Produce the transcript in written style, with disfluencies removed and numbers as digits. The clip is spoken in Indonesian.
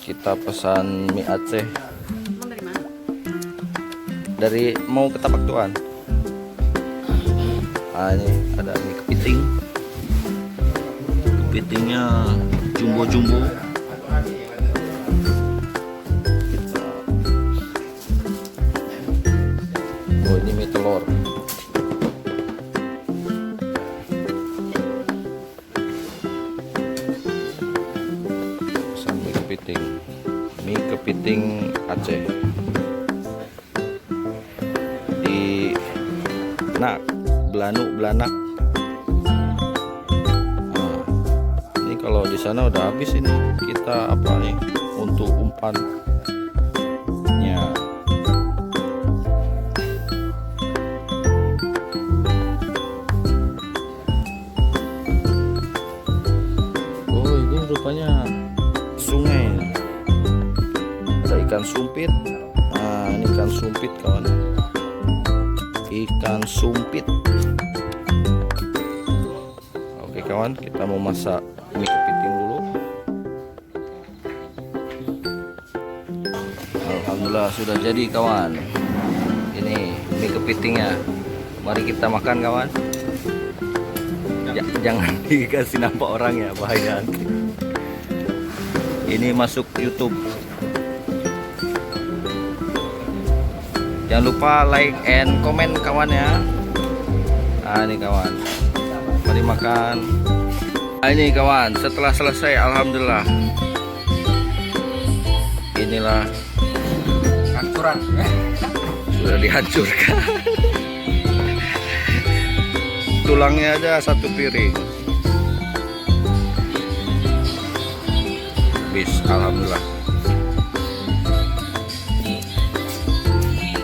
Kita pesan mie Aceh Emang dari mana? dari mau ke Tapak Tuan. Ah, ini ada mie kepiting. Kepitingnya jumbo-jumbo. Oh, ini mie telur. Pesan mie kepiting. Mie kepiting Aceh. Di Belanak. Nah, ini kalau di sana udah habis ini. Kita apa nih untuk umpannya. Oh, ini rupanya sungai. Ada ikan sumpit. Nah, ini ikan sumpit kawan. Ikan sumpit. Oke kawan, kita mau masak mie kepiting dulu. Alhamdulillah sudah jadi kawan. Ini mie kepitingnya. Mari kita makan kawan. Jangan dikasih nampak orang ya, bahaya. Ini masuk YouTube. Jangan lupa like and comment kawan ya. Nah ini kawan, mari makan. Nah, ini kawan, setelah selesai alhamdulillah. Inilah Hancuran. sudah dihancurkan. Tulangnya aja satu piring. Bis alhamdulillah.